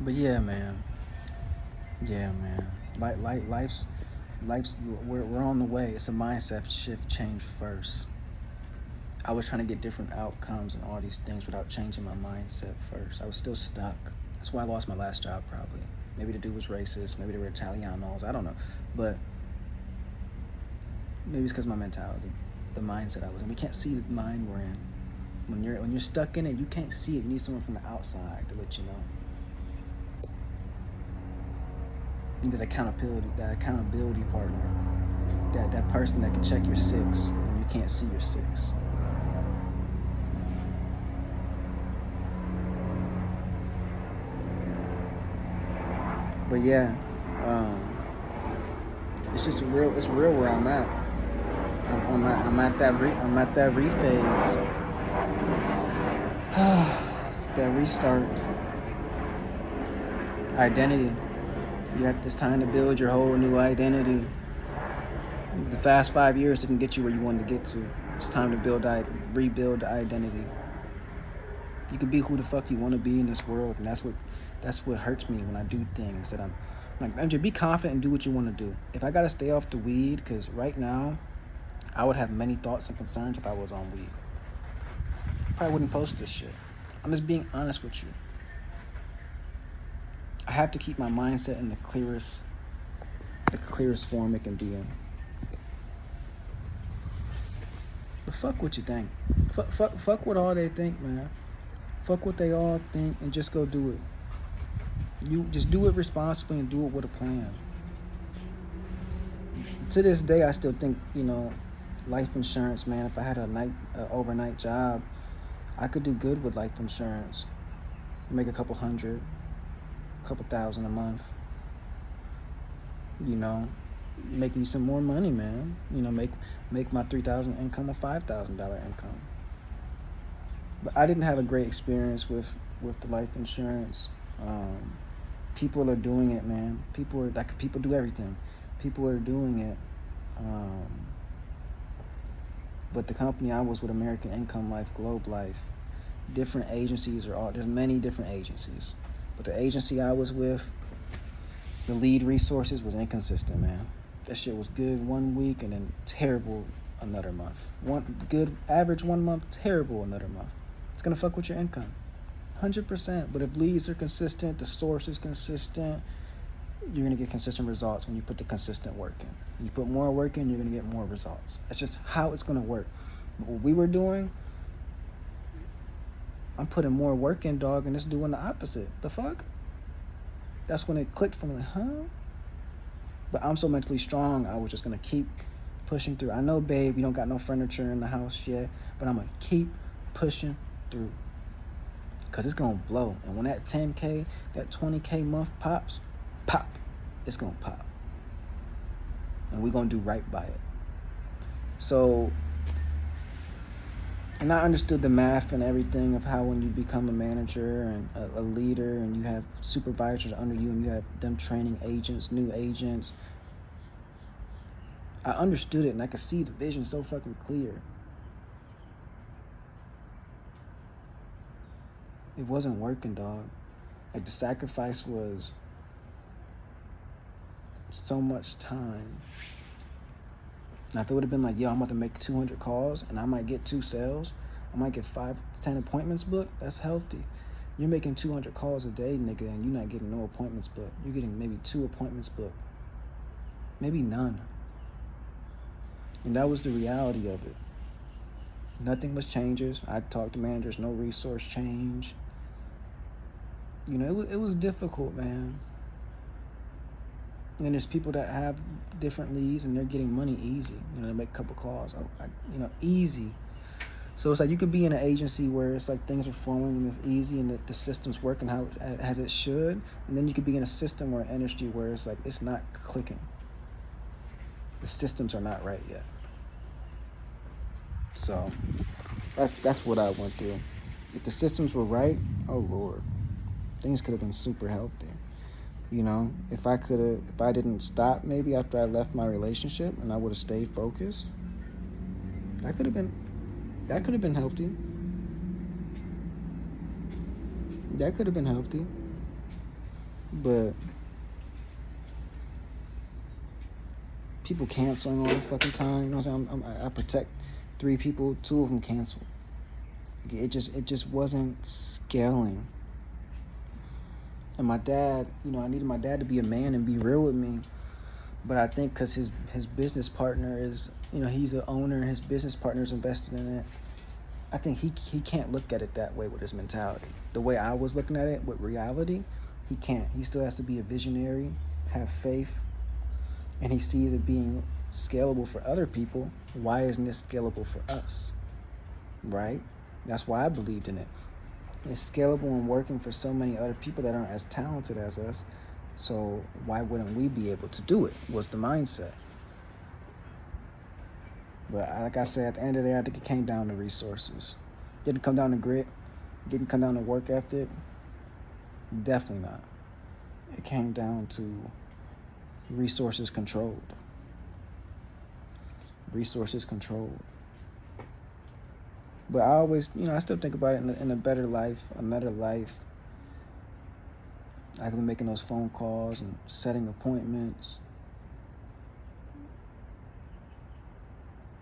But yeah, man. Life's we're on the way. It's a mindset shift change first. I was trying to get different outcomes and all these things without changing my mindset first. I was still stuck. That's why I lost my last job, probably. Maybe the dude was racist. Maybe they were Italianos. I don't know. But maybe it's because of my mentality, the mindset I was in. We can't see the mind we're in. When you're stuck in it, you can't see it. You need someone from the outside to let you know. You need that accountability partner. That person that can check your 6 when you can't see your 6. But yeah, it's just real. It's real where I'm at. I'm at that rephase. That restart. Identity. It's time to build your whole new identity. The fast 5 years didn't get you where you wanted to get to. It's time to rebuild the identity. You can be who the fuck you want to be in this world, and that's what hurts me when I do things that I'm Like, MJ, be confident and do what you want to do. If I gotta stay off the weed, because right now, I would have many thoughts and concerns if I was on weed. Probably wouldn't post this shit. I'm just being honest with you. I have to keep my mindset in the clearest form it can be in. But fuck what you think. Fuck what all they think, man. Fuck what they all think and just go do it. You just do it responsibly and do it with a plan. To this day, I still think, life insurance, man. If I had an overnight job, I could do good with life insurance. Make a couple hundred, couple thousand a month. Make me some more money, man. Make my $3,000 income a $5,000 income. But I didn't have a great experience with the life insurance. People are doing it, man. People do everything. People are doing it. But the company I was with, American Income Life, Globe Life, different agencies there's many different agencies. But the agency I was with, the lead resources was inconsistent, man. That shit was good 1 week and then terrible another month. Good average 1 month, terrible another month. It's gonna fuck with your income, 100%. But if leads are consistent, the source is consistent, you're gonna get consistent results when you put the consistent work in. You put more work in, you're gonna get more results. That's just how it's gonna work. But what we were doing, I'm putting more work in, dog, and it's doing the opposite. The fuck? That's when it clicked for me, like, huh? But I'm so mentally strong, I was just gonna keep pushing through. I know, babe, you don't got no furniture in the house yet, but I'm gonna keep pushing through. Cause it's gonna blow. And when that 10K, that 20K month pops, it's gonna pop. And we're gonna do right by it. So, and I understood the math and everything of how when you become a manager and a leader and you have supervisors under you and you have them training agents, new agents. I understood it and I could see the vision so fucking clear. It wasn't working, dog. Like, the sacrifice was so much time. Now, if it would have been like, yo, I'm about to make 200 calls and I might get 2 sales, I might get 5 to 10 appointments booked, that's healthy. You're making 200 calls a day, nigga, and you're not getting no appointments booked. You're getting maybe 2 appointments booked. Maybe none. And that was the reality of it. Nothing was changes. I talked to managers, no resource change. It was difficult, man. And there's people that have different leads and they're getting money easy. They make a couple calls, easy. So it's like you could be in an agency where it's like things are flowing and it's easy and the system's working as it should. And then you could be in a system or an industry where it's like it's not clicking. The systems are not right yet. So that's what I went through. If the systems were right, oh Lord, things could have been super healthy. If I didn't stop maybe after I left my relationship and I would have stayed focused, that could have been healthy. That could have been healthy. But people canceling all the fucking time, what I'm saying? I protect 3 people, 2 of them canceled. It just wasn't scaling. And my dad, I needed my dad to be a man and be real with me. But I think because his business partner is, he's an owner and his business partner is invested in it, I think he can't look at it that way with his mentality. The way I was looking at it with reality, he can't. He still has to be a visionary, have faith, and he sees it being scalable for other people. Why isn't this scalable for us? Right? That's why I believed in it. It's scalable and working for so many other people that aren't as talented as us. So why wouldn't we be able to do it? Was the mindset. But like I said, at the end of the day, I think it came down to resources. Didn't come down to grit. Didn't come down to work ethic. Definitely not. It came down to resources controlled. Resources controlled. But I always, I still think about it in a better life, another life. I could be making those phone calls and setting appointments.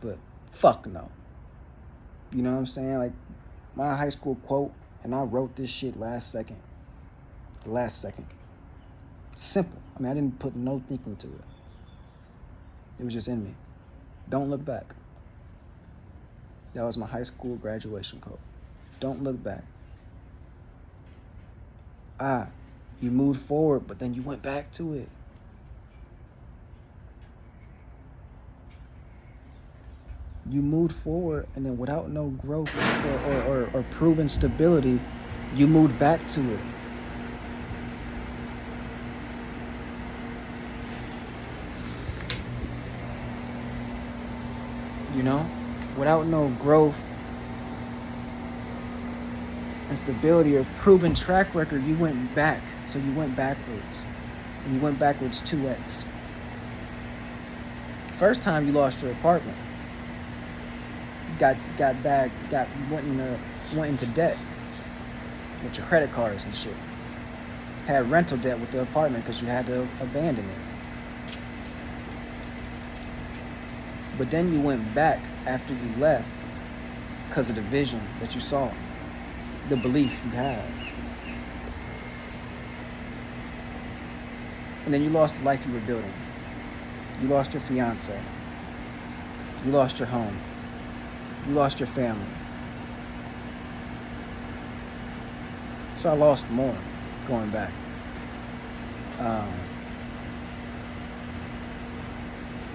But fuck no. You know what I'm saying? Like my high school quote, and I wrote this shit last second. The last second. Simple. I mean, I didn't put no thinking to it. It was just in me. Don't look back. That was my high school graduation quote. Don't look back. You moved forward, but then you went back to it. You moved forward, and then without no growth or proven stability, you moved back to it. You know? Without no growth and stability or proven track record, you went back. So you went backwards. And you went backwards 2x. First time you lost your apartment. Went into debt with your credit cards and shit. Had rental debt with the apartment because you had to abandon it. But then you went back after you left because of the vision that you saw, the belief you had. And then you lost the life you were building. You lost your fiance. You lost your home. You lost your family. So I lost more going back.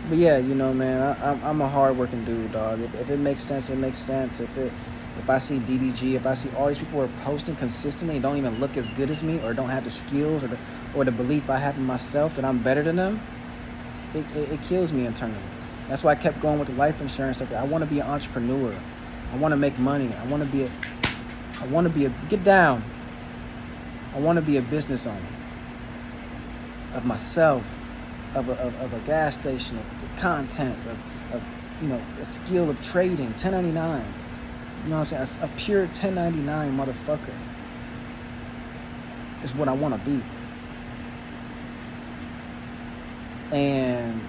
But yeah, you know, man, I'm a hard-working dude, dog. If it makes sense, it makes sense. If I see DDG, if I see all these people who are posting consistently and don't even look as good as me, or don't have the skills or the belief I have in myself that I'm better than them, it kills me internally. That's why I kept going with the life insurance. Like, I want to be an entrepreneur. I want to make money. I want to be a get down. I want to be a business owner of myself, of a gas station, of content, of a skill of trading, 1099. You know what I'm saying? A pure 1099 motherfucker is what I want to be. And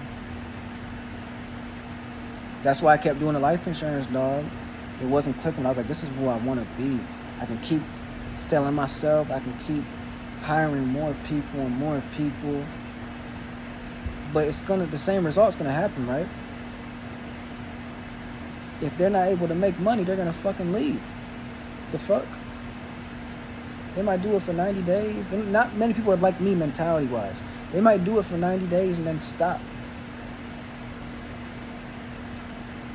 that's why I kept doing the life insurance, dog. It wasn't clicking. I was like, this is who I want to be. I can keep selling myself. I can keep hiring more people and more people. But the same result's gonna happen, right? If they're not able to make money, they're gonna fucking leave. The fuck? They might do it for 90 days. Not many people are like me mentality-wise. They might do it for 90 days and then stop.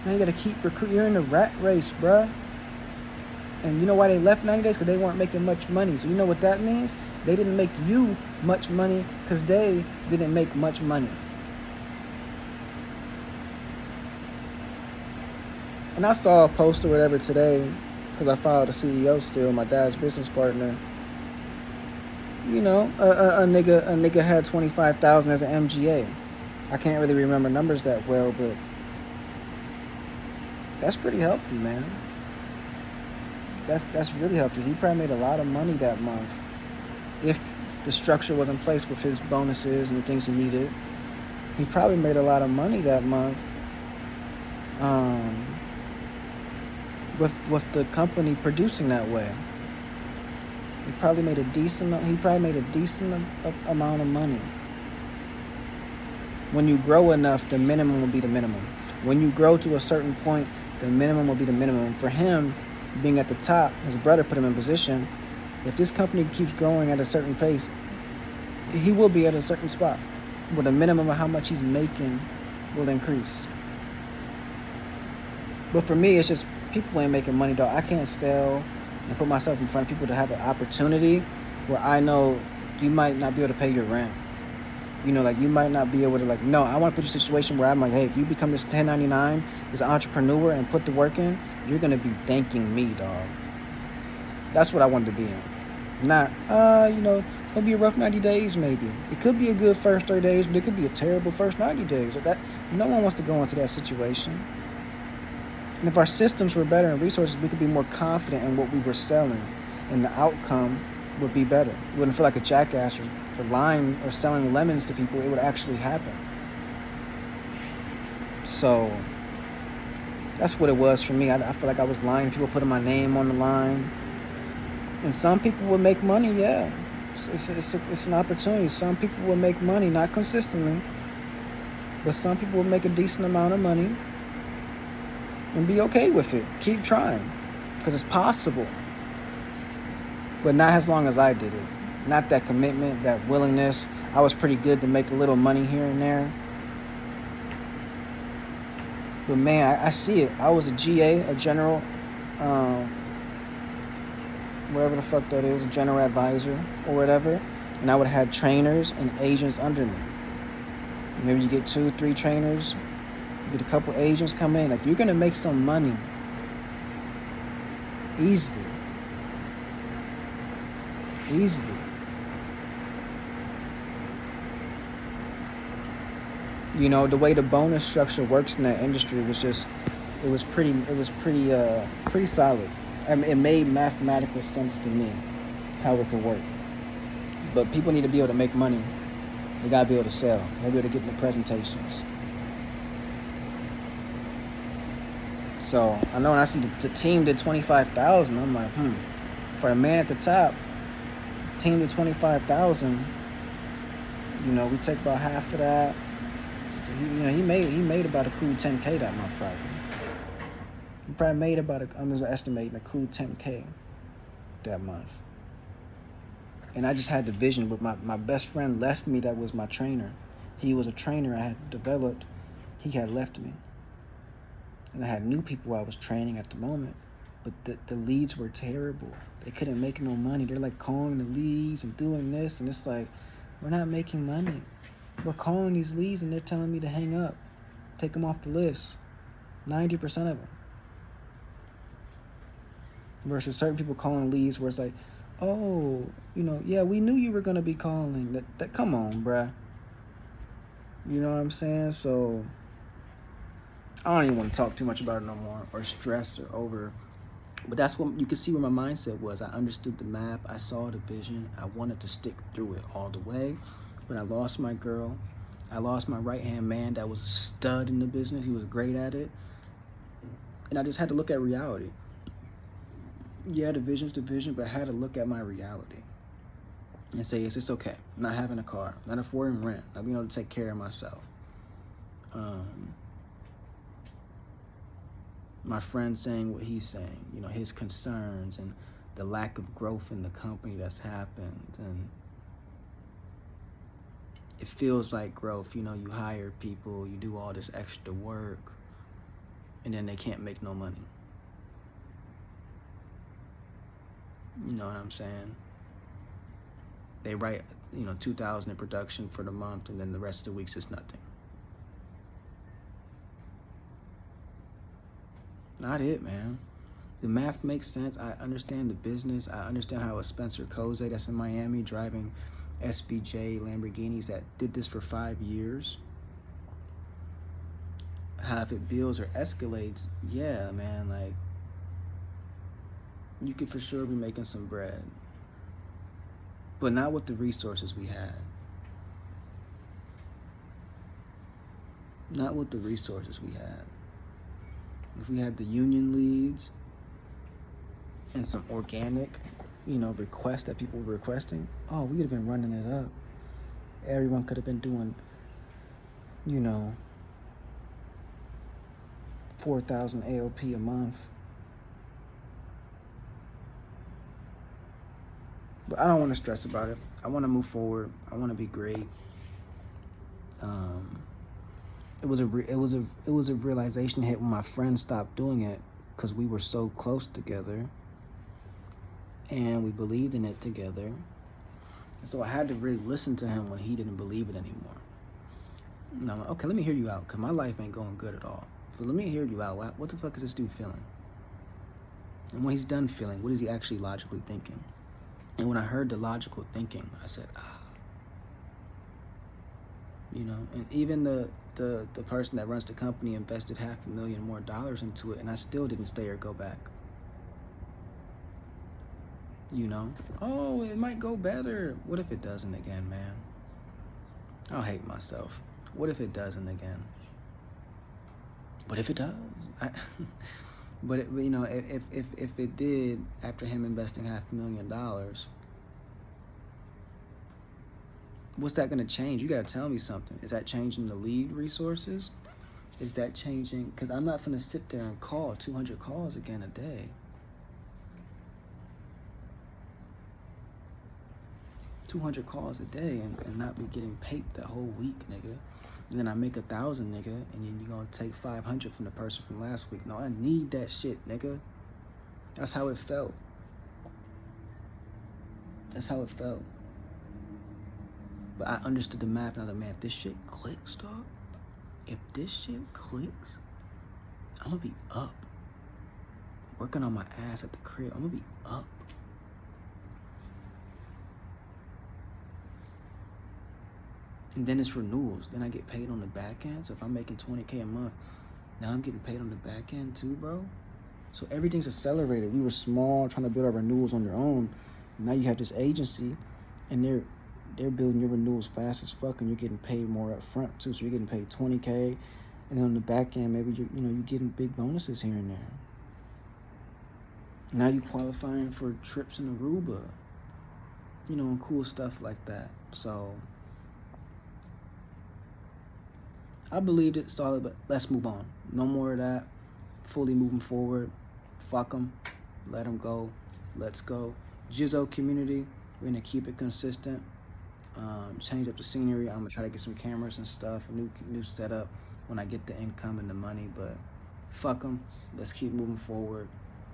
Now you gotta keep recruiting. You're in the rat race, bruh. And you know why they left 90 days? Because they weren't making much money. So you know what that means? They didn't make you much money because they didn't make much money. And I saw a post or whatever today, because I followed the CEO still, my dad's business partner. You know, a nigga had 25,000 as an MGA. I can't really remember numbers that well, but that's pretty healthy, man. That's really healthy. He probably made a lot of money that month if the structure was in place with his bonuses and the things he needed. He probably made a lot of money that month. With the company producing that way, he probably made a decent amount of money. When you grow enough, the minimum will be the minimum. When you grow to a certain point, the minimum will be the minimum. For him, being at the top, his brother put him in position. If this company keeps growing at a certain pace, he will be at a certain spot where the minimum of how much he's making will increase. But for me, it's just people ain't making money, dog. I can't sell and put myself in front of people to have an opportunity where I know you might not be able to pay your rent. You know, like you might not be able to, like, no, I want to put you in a situation where I'm like, hey, if you become this 1099, this entrepreneur and put the work in, you're going to be thanking me, dog. That's what I wanted to be in. Not, it's going to be a rough 90 days maybe. It could be a good first 30 days, but it could be a terrible first 90 days. Like that, no one wants to go into that situation. And if our systems were better and resources, we could be more confident in what we were selling and the outcome would be better. You wouldn't feel like a jackass for lying or selling lemons to people. It would actually happen. So that's what it was for me. I feel like I was lying. People putting my name on the line. And some people will make money, yeah. It's an opportunity. Some people will make money, not consistently, but some people will make a decent amount of money and be okay with it. Keep trying, because it's possible. But not as long as I did it. Not that commitment, that willingness. I was pretty good to make a little money here and there. But man, I see it. I was a GA, a general, whatever the fuck that is, a general advisor or whatever. And I would have had trainers and agents under me. Maybe you get 2 or 3 trainers, you get a couple agents coming in. Like, you're going to make some money easily. You know, the way the bonus structure works in that industry was just, it was pretty solid. I mean, it made mathematical sense to me how it could work. But people need to be able to make money. They gotta be able to sell. They gotta be able to get in the presentations. So I know when I see the team did 25,000, I'm like, for a man at the top, team did 25,000. You know, we take about half of that. He made about a cool 10K that month probably. He probably made about I'm just estimating a cool 10K that month. And I just had the vision, but my best friend left me. That was my trainer. He was a trainer I had developed. He had left me. And I had new people I was training at the moment. But the leads were terrible. They couldn't make no money. They're like calling the leads and doing this. And it's like, we're not making money. We're calling these leads and they're telling me to hang up. Take them off the list. 90% of them. Versus certain people calling leads where it's like, oh, yeah, we knew you were going to be calling. That come on, bruh. You know what I'm saying? So I don't even want to talk too much about it no more, or stress or over. But that's what you can see where my mindset was. I understood the map. I saw the vision. I wanted to stick through it all the way. But I lost my girl. I lost my right-hand man that was a stud in the business. He was great at it. And I just had to look at reality. Yeah, the vision's the vision, but I had to look at my reality and say, it's okay. I'm not having a car, not affording rent, not being able to take care of myself. My friend saying what he's saying, his concerns and the lack of growth in the company that's happened. And it feels like growth. You hire people, you do all this extra work, and then they can't make no money. You know what I'm saying? They write, 2,000 in production for the month, and then the rest of the weeks is nothing. Not it, man. The math makes sense. I understand the business. I understand how a Spencer Koze that's in Miami driving SVJ Lamborghinis that did this for 5 years. How if it builds or escalates, yeah, man, like, you could for sure be making some bread. But not with the resources we had. Not with the resources we had. If we had the union leads and some organic, requests that people were requesting, we would have been running it up. Everyone could have been doing, 4,000 AOP a month. But I don't want to stress about it. I want to move forward. I want to be great. It was a realization hit when my friend stopped doing it, because we were so close together and we believed in it together. And so I had to really listen to him when he didn't believe it anymore. And I'm like, okay, let me hear you out, because my life ain't going good at all. So let me hear you out. What the fuck is this dude feeling? And when he's done feeling, what is he actually logically thinking? And when I heard the logical thinking, I said, and even the person that runs the company invested $500,000 more into it, and I still didn't stay or go back. You know? Oh, it might go better. What if it doesn't again, man? I'll hate myself. What if it doesn't again? What if it does? But you know, if it did, after him investing $500,000, what's that going to change? You got to tell me something. Is that changing the lead resources? Is that changing? Because I'm not going to sit there and call 200 calls again a day. 200 calls a day and not be getting paid the whole week, nigga. And then I make 1,000, nigga, and then you're gonna take 500 from the person from last week. No, I need that shit, nigga. That's how it felt. That's how it felt. But I understood the math, and I was like, man, if this shit clicks, dog, if this shit clicks, I'm gonna be up. Working on my ass at the crib, I'm gonna be up. And then it's renewals. Then I get paid on the back end. So if I'm making $20K a month, now I'm getting paid on the back end too, bro. So everything's accelerated. We were small, trying to build our renewals on their own. Now you have this agency, and they're building your renewals fast as fuck, and you're getting paid more up front too. So you're getting paid $20K, and then on the back end, maybe you're getting big bonuses here and there. Now you qualifying for trips in Aruba, and cool stuff like that. So I believed it, solid, but let's move on. No more of that. Fully moving forward. Fuck them. Let them go. Let's go. Jizzo community, we're going to keep it consistent. Change up the scenery. I'm going to try to get some cameras and stuff, a new setup when I get the income and the money. But fuck them. Let's keep moving forward.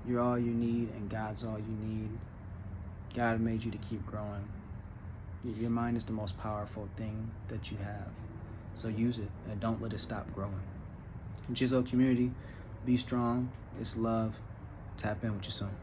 You're all you need, and God's all you need. God made you to keep growing. Your mind is the most powerful thing that you have. So use it and don't let it stop growing. Jizzo community, be strong. It's love. Tap in with you soon.